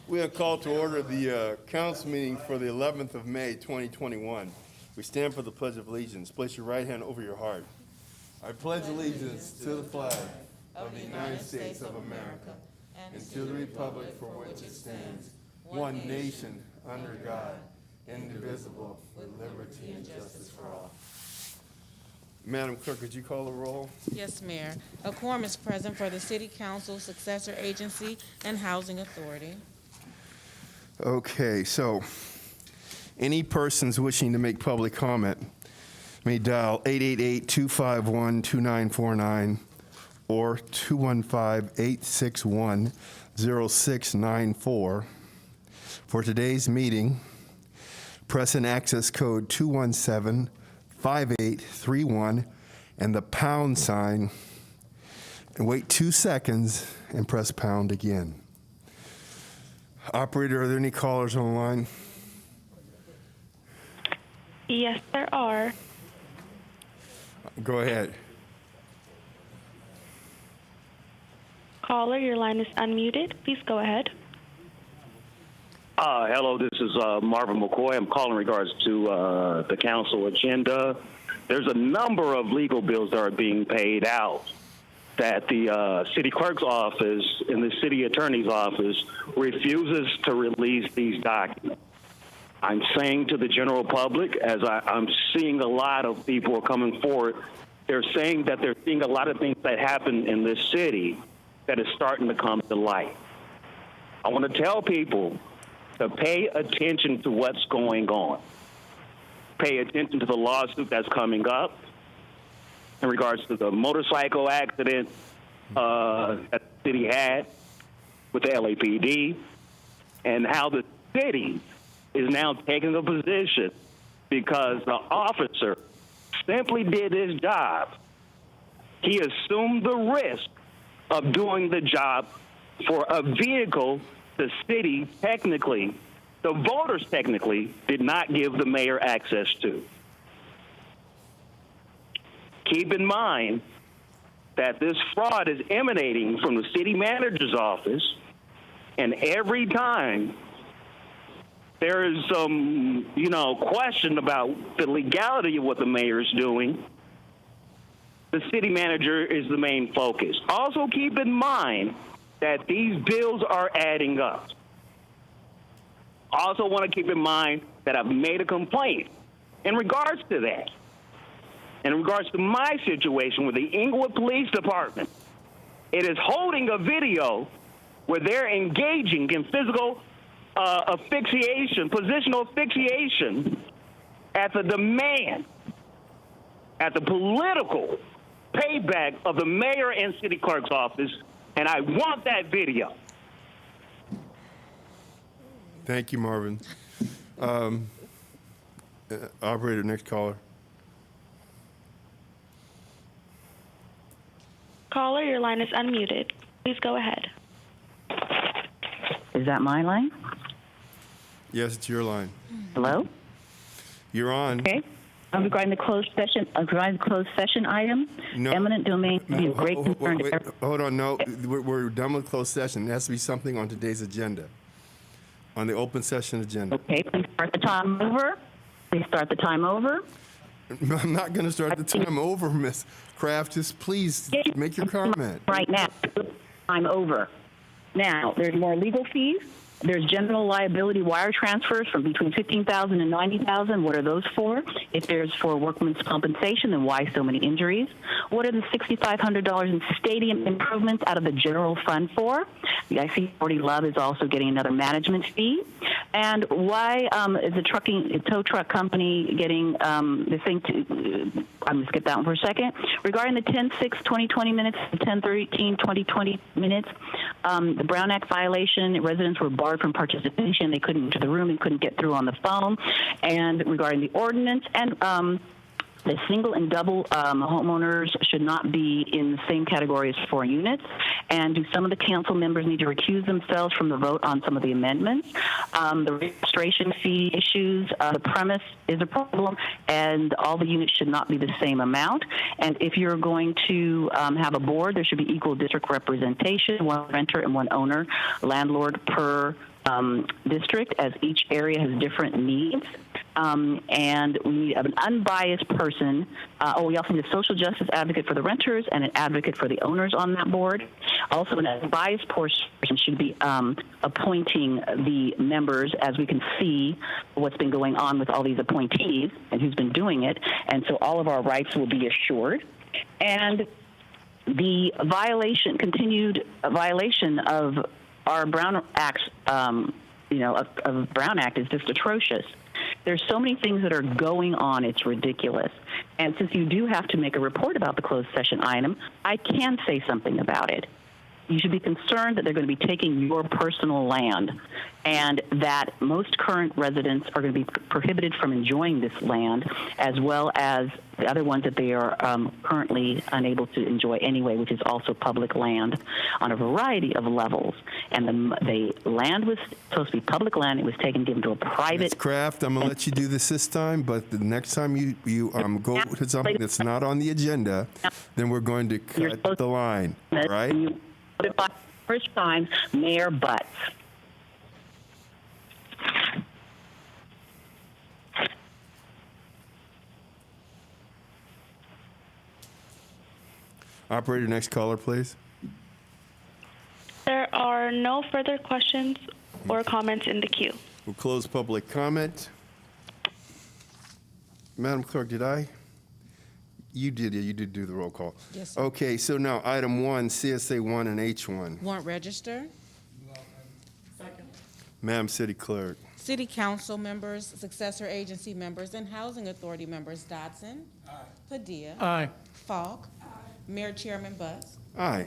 We are called to order the council meeting for the 11th of May, 2021. We stand for the Pledge of Allegiance. Place your right hand over your heart. I pledge allegiance to the flag of the United States of America and to the republic for which it stands, one nation, under God, indivisible, with liberty and justice for all. Madam Clerk, could you call the roll? Yes, Mayor. A quorum is present for the City Council, Successor Agency, and Housing Authority. Okay, so any persons wishing to make public comment may dial 888-251-2949 or 215-861-0694. For today's meeting, press and access code 217-5831 and the pound sign, and wait 2 seconds and press pound again. Operator, are there any callers on the line? Yes, there are. Go ahead. Caller, your line is unmuted. Please go ahead. Hello, this is Marvin McCoy. I'm calling in regards to the council agenda. There's a number of legal bills that are being paid out that the city clerk's office and the city attorney's office refuses to release these documents. I'm saying to the general public, as I'm seeing a lot of people are coming forward, they're saying that they're seeing a lot of things that happen in this city that is starting to come to light. I want to tell people to pay attention to what's going on. Pay attention to the lawsuit that's coming up in regards to the motorcycle accident that the city had with the LAPD, and how the city is now taking a position because the officer simply did his job. He assumed the risk of doing the job for a vehicle the city technically, the voters technically, did not give the mayor access to. Keep in mind that this fraud is emanating from the city manager's office, and every time there is some, question about the legality of what the mayor is doing, the city manager is the main focus. Also keep in mind that these bills are adding up. Also want to keep in mind that I've made a complaint in regards to that. In regards to my situation with the Inglewood Police Department, it is holding a video where they're engaging in physical asphyxiation, positional asphyxiation at the demand, at the political payback of the mayor and city clerk's office, and I want that video. Thank you, Marvin. Operator, next caller. Caller, your line is unmuted. Please go ahead. Is that my line? Yes, it's your line. Hello? You're on. Okay. I'm regarding the closed session item. No. Eminent domain to be of great concern to everyone. Hold on, no. We're done with closed session. There has to be something on today's agenda, on the open session agenda. Okay, please start the time over. Please start the time over. I'm not going to start the time over, Miss Kraft. Just please make your comment. Right now, time over. Now, there's more legal fees. There's general liability wire transfers from between $15,000 and $90,000. What are those for? If there's for workman's compensation, then why so many injuries? What are the $6,500 in stadium improvements out of the general fund for? The IC40 Love is also getting another management fee. And why is the tow truck company getting the thing to, I'm going to skip that one for a second. Regarding the 10-6-2020 minutes, the 10-13-2020 minutes, the Brown Act violation, residents were barred from participation. They couldn't enter the room and couldn't get through on the phone. And regarding the ordinance and The single and double homeowners should not be in the same category as 4 units. And do some of the council members need to recuse themselves from the vote on some of the amendments? The registration fee issues, the premise is a problem, and all the units should not be the same amount. And if you're going to have a board, there should be equal district representation, 1 renter and 1 owner, landlord per district, as each area has different needs. And we need an unbiased person. We also need a social justice advocate for the renters and an advocate for the owners on that board. Also, an unbiased person should be appointing the members, as we can see what's been going on with all these appointees and who's been doing it. And so all of our rights will be assured. And the continued violation of our Brown Act, of Brown Act is just atrocious. There's so many things that are going on, it's ridiculous. And since you do have to make a report about the closed session item, I can say something about it. You should be concerned that they're going to be taking your personal land, and that most current residents are going to be prohibited from enjoying this land, as well as the other ones that they are currently unable to enjoy anyway, which is also public land on a variety of levels. And the land was supposed to be public land. It was given to a private. Ms. Kraft, I'm going to let you do this time, but the next time you go to something that's not on the agenda, then we're going to cut the line, all right? You put it by first time, Mayor Butts. Operator, next caller, please. There are no further questions or comments in the queue. We'll close public comment. Madam Clerk, did I? You did do the roll call. Yes, sir. Okay, so now item 1, CSA 1 and H1. Warrant register. Madam City Clerk. City council members, successor agency members, and housing authority members Dodson. Aye. Padilla. Aye. Falk. Aye. Mayor Chairman Butts. Aye.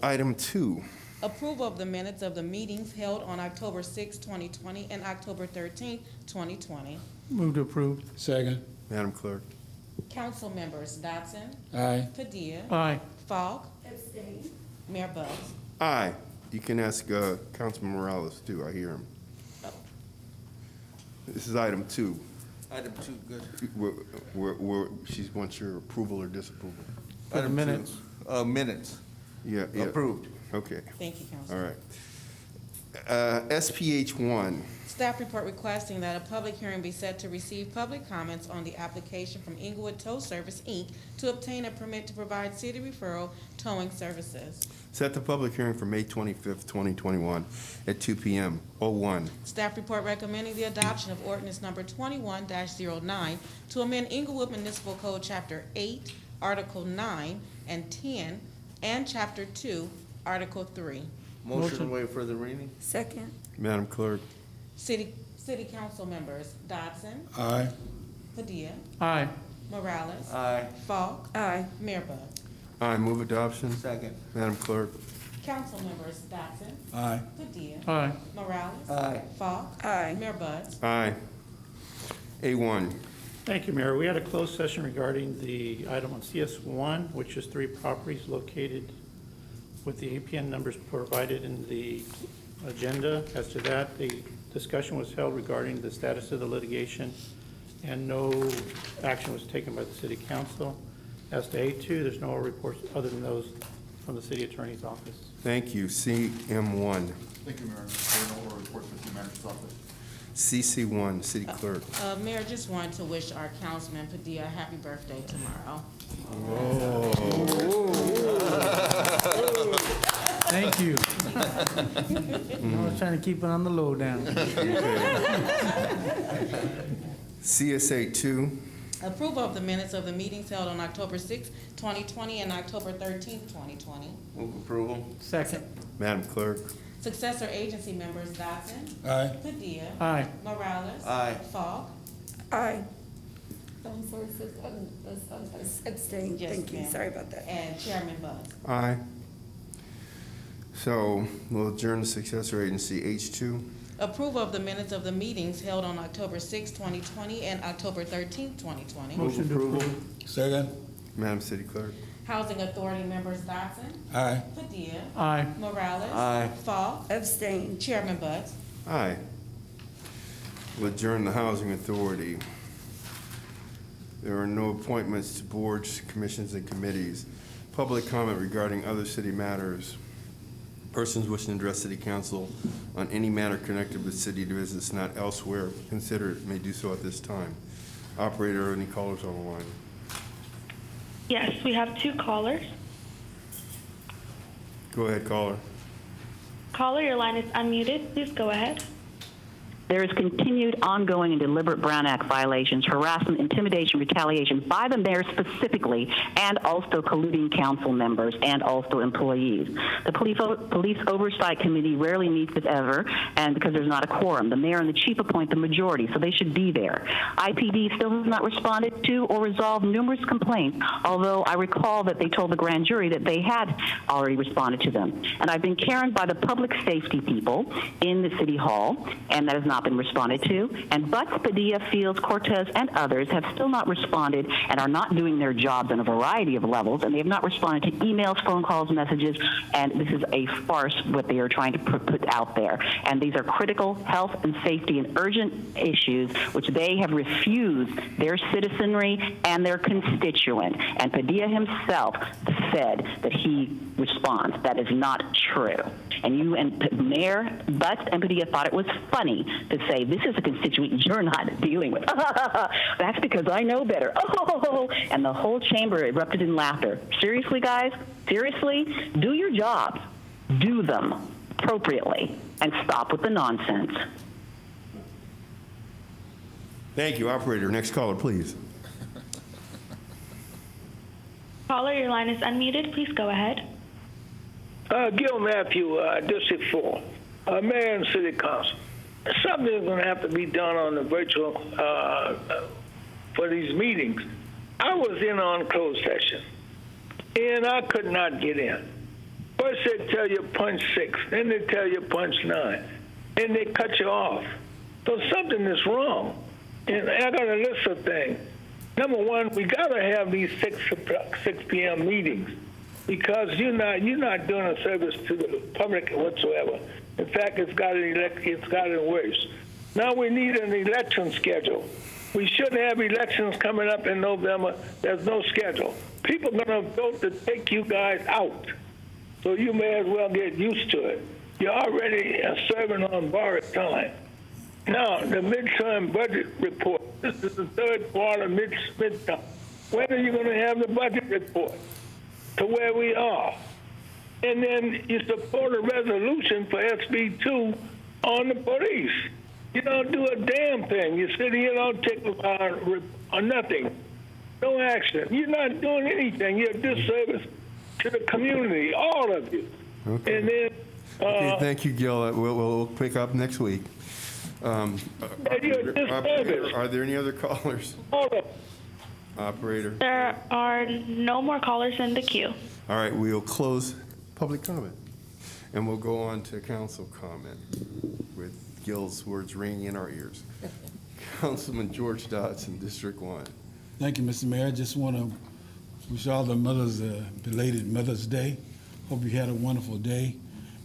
Item 2. Approval of the minutes of the meetings held on October 6, 2020 and October 13, 2020. Move to approve. Second. Madam Clerk. Council members Dodson. Aye. Padilla. Aye. Falk. Abstain. Mayor Butts. Aye. You can ask Councilman Morales, too. I hear him. This is item 2. Item 2, good. She wants your approval or disapproval. For the minutes. Minutes. Yeah. Approved. Okay. Thank you, Council. All right. SPH 1. Staff report requesting that a public hearing be set to receive public comments on the application from Inglewood Tow Service, Inc. to obtain a permit to provide city referral towing services. Set the public hearing for May 25th, 2021 at 2 p.m. 01. Staff report recommending the adoption of ordinance number 21-09 to amend Inglewood Municipal Code Chapter 8, Article 9 and 10, and Chapter 2, Article 3. Motion to waive further reading? Second. Madam Clerk. City council members Dodson. Aye. Padilla. Aye. Morales. Aye. Falk. Aye. Mayor Butts. Aye. Move adoption. Second. Madam Clerk. Council members Dodson. Aye. Padilla. Aye. Morales. Aye. Falk. Aye. Mayor Butts. Aye. A1. Thank you, Mayor. We had a closed session regarding the item on CS1, which is 3 properties located with the APN numbers provided in the agenda. As to that, the discussion was held regarding the status of the litigation, and no action was taken by the City Council. As to A2, there's no reports other than those from the City Attorney's Office. Thank you. CM1. Thank you, Mayor. There are no reports from the manager's office. CC1, City Clerk. Mayor, just wanted to wish our councilman Padilla a happy birthday tomorrow. Thank you. I was trying to keep it on the low down. CSA 2. Approval of the minutes of the meetings held on October 6, 2020 and October 13, 2020. Move approval? Second. Madam Clerk. Successor agency members Dodson. Aye. Padilla. Aye. Morales. Aye. Falk. Aye. I'm sorry, abstain. Yes, Thank you. ma'am. Sorry about that. And Chairman Butts. Aye. So we'll adjourn the successor agency H2. Approval of the minutes of the meetings held on October 6, 2020 and October 13, 2020. Motion to approve. Second. Madam City Clerk. Housing Authority members Dodson, Aye. Padilla, Aye. Morales. Aye. Falk, Abstain. Chairman Buds. Aye. We'll adjourn the Housing Authority. There are no appointments to boards, commissions, and committees. Public comment regarding other city matters. Persons wishing to address City Council on any matter connected with city business not elsewhere considered may do so at this time. Operator, any callers on the line? Yes, we have 2 callers. Go ahead, caller. Caller, your line is unmuted. Please go ahead. There is continued, ongoing, and deliberate Brown Act violations, harassment, intimidation, retaliation by the mayor specifically, and also colluding council members and also employees. The Police Oversight Committee rarely meets, if ever, and because there's not a quorum. The mayor and the chief appoint the majority, so they should be there. IPD still has not responded to or resolved numerous complaints, although I recall that they told the grand jury that they had already responded to them. And I've been carried by the public safety people in the city hall, and that has not been responded to, and Butts, Padilla, Fields, Cortez, and others have still not responded and are not doing their jobs on a variety of levels, and they have not responded to emails, phone calls, messages, and this is a farce what they are trying to put out there. And these are critical health and safety and urgent issues which they have refused their citizenry and their constituent. And Padilla himself said that he responds. That is not true. And you and Mayor Butts and Padilla thought it was funny to say, this is a constituent you're not dealing with. That's because I know better. Oh, and the whole chamber erupted in laughter. Seriously, guys? Seriously? Do your jobs. Do them appropriately and stop with the nonsense. Thank you. Operator, next caller, please. Caller, your line is unmuted. Please go ahead. Gil Matthew, District 4, Mayor and City Council. Something is going to have to be done on the virtual for these meetings. I was in on closed session, and I could not get in. First they tell you punch 6, then they tell you punch 9, then they cut you off. So something is wrong. And I got a list of things. Number one, we got to have these 6 p.m. meetings, because you're not doing a service to the public whatsoever. In fact, it's gotten worse. Now we need an election schedule. We shouldn't have elections coming up in November. There's no schedule. People are going to vote to take you guys out. So you may as well get used to it. You're already serving on borrowed time. Now, the midterm budget report. This is the third quarter midterm. When are you going to have the budget report to where we are? And then you support a resolution for SB 2 on the police. You don't do a damn thing. You sit here, don't take on nothing. No action. You're not doing anything. You're a disservice to the community, all of you. Okay. And then, Okay, thank you, Gil. We'll pick up next week. you're a disservice. Are there any other callers? All of them. Operator. There are no more callers in the queue. All right, we'll close public comment, and we'll go on to council comment with Gil's words ringing in our ears. Councilman George Dodson, District 1. Thank you, Mr. Mayor. I just want to wish all the mothers a belated Mother's Day. Hope you had a wonderful day.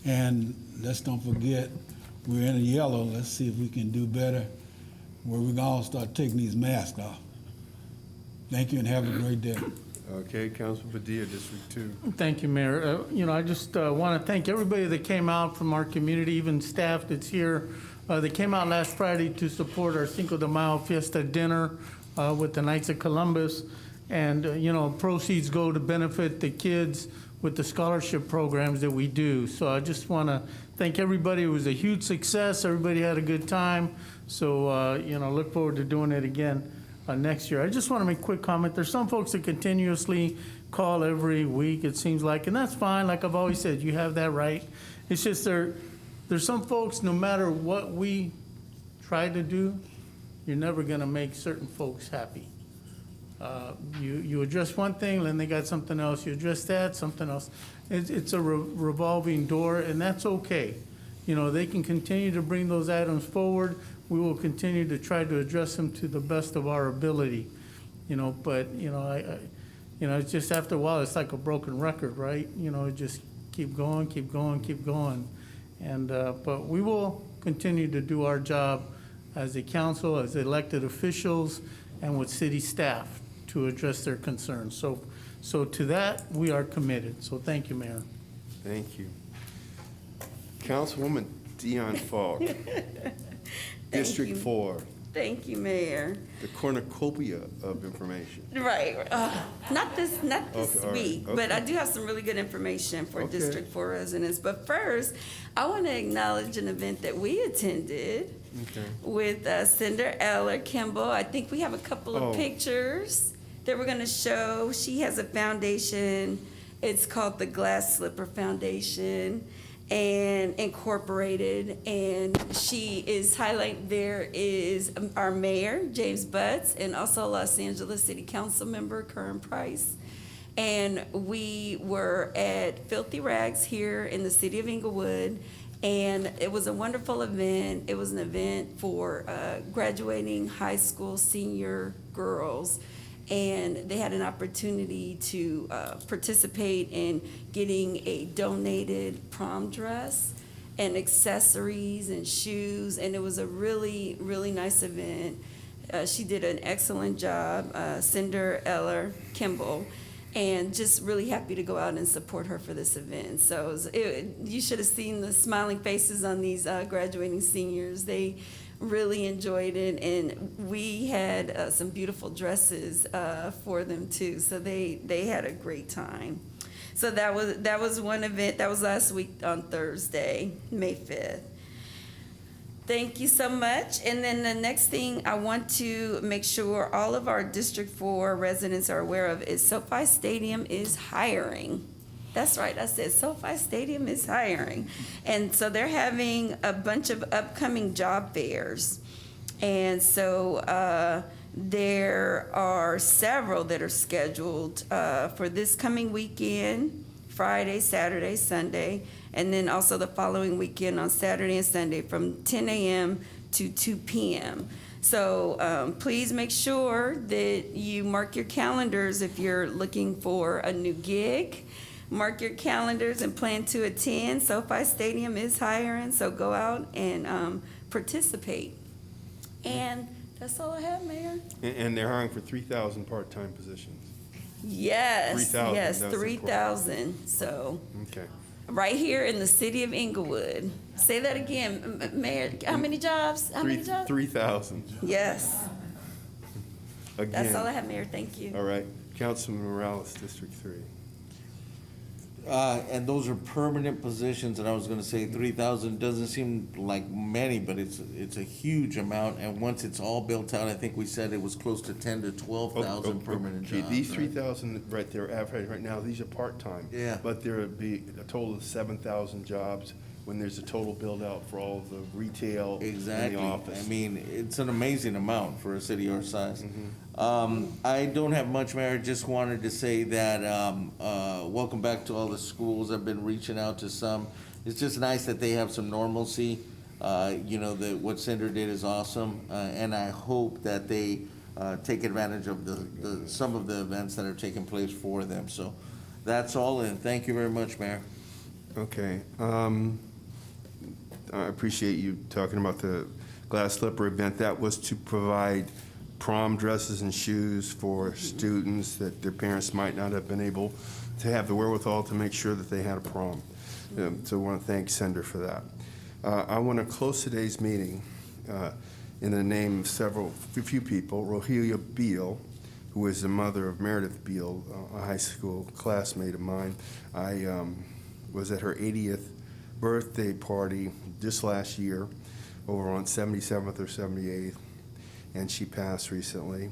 And let's don't forget, we're in yellow. Let's see if we can do better, where we can all start taking these masks off. Thank you and have a great day. Okay, Councilman Padilla, District 2. Thank you, Mayor. I just want to thank everybody that came out from our community, even staff that's here. They came out last Friday to support our Cinco de Mayo Fiesta dinner with the Knights of Columbus. And, proceeds go to benefit the kids with the scholarship programs that we do. So I just want to thank everybody. It was a huge success. Everybody had a good time. So, look forward to doing it again next year. I just want to make a quick comment. There's some folks that continuously call every week, it seems like, and that's fine. Like I've always said, you have that right. It's just there's some folks, no matter what we try to do, you're never going to make certain folks happy. You address one thing, then they got something else. You address that, something else. It's a revolving door, and that's okay. they can continue to bring those items forward. We will continue to try to address them to the best of our ability, but, it's just after a while, it's like a broken record, right? Just keep going, keep going, keep going. And, but we will continue to do our job as a council, as elected officials, and with city staff to address their concerns. So to that, we are committed. So thank you, Mayor. Thank you. Councilwoman Dion Falk, District 4, Thank you, Mayor. the cornucopia of information. Right. Not this Okay, all right, week, okay. but I do have some really good information for Okay. District 4 residents. But first, I want to acknowledge an event that we attended Okay. with Cinder Eller Kimball. I think we have a couple of Oh. pictures that we're going to show. She has a foundation. It's called the Glass Slipper Foundation and Incorporated. And she is highlighted, there is our mayor, James Butts, and also Los Angeles City Council member, Kern Price. And we were at Filthy Rags here in the city of Inglewood. And it was a wonderful event. It was an event for graduating high school senior girls. And they had an opportunity to participate in getting a donated prom dress and accessories and shoes. And it was a really, really nice event. She did an excellent job, Cinder Eller Kimball. And just really happy to go out and support her for this event. So you should have seen the smiling faces on these graduating seniors. They really enjoyed it, and we had some beautiful dresses for them too. So they had a great time. So that was one event. That was last week on Thursday, May 5th. Thank you so much. And then the next thing I want to make sure all of our District 4 residents are aware of is SoFi Stadium is hiring. That's right, I said SoFi Stadium is hiring. And so they're having a bunch of upcoming job fairs. And so there are several that are scheduled for this coming weekend, Friday, Saturday, Sunday, and then also the following weekend on Saturday and Sunday from 10 a.m. to 2 p.m. So please make sure that you mark your calendars if you're looking for a new gig. Mark your calendars and plan to attend. SoFi Stadium is hiring, so go out and participate. And that's all I have, Mayor. And they're hiring for 3,000 part-time positions. Yes, 3,000, yes, that's 3,000. So Okay. right here in the city of Inglewood. Say that again, Mayor. How many jobs? How many jobs? 3,000. Yes. Again. That's all I have, Mayor. Thank you. All right. Councilman Morales, District 3. And those are permanent positions, and I was gonna say 3,000 doesn't seem like many, but it's a huge amount, and once it's all built out, I think we said it was close to 10 to 12,000 permanent Okay, jobs. these right? 3,000 right there, advertised right now, these are part-time. Yeah. But there would be a total of 7,000 jobs when there's a total build-out for all of the retail and Exactly. the office. I mean, it's an amazing amount for a city our size. Mm-hmm. I don't have much, Mayor. Just wanted to say that welcome back to all the schools. I've been reaching out to some. It's just nice that they have some normalcy. That what Cinder did is awesome, and I hope that they take advantage of the some of the events that are taking place for them. So that's all, and thank you very much, Mayor. Okay. I appreciate you talking about the glass slipper event. That was to provide prom dresses and shoes for students that their parents might not have been able to have the wherewithal to make sure that they had a prom. So I want to thank Cinder for that. I want to close today's meeting in the name of a few people. Rohelia Beal, who is the mother of Meredith Beal, a high school classmate of mine. I was at her 80th birthday party just last year over on 77th or 78th, and she passed recently.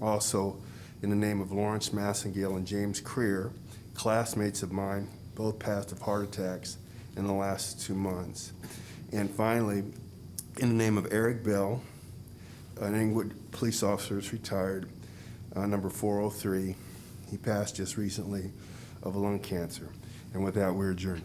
Also, in the name of Lawrence Massengale and James Creer, classmates of mine, both passed of heart attacks in the last 2 months. And finally, in the name of Eric Bell, an Inglewood police officer is retired, number 403. He passed just recently of lung cancer. And with that, we're adjourned.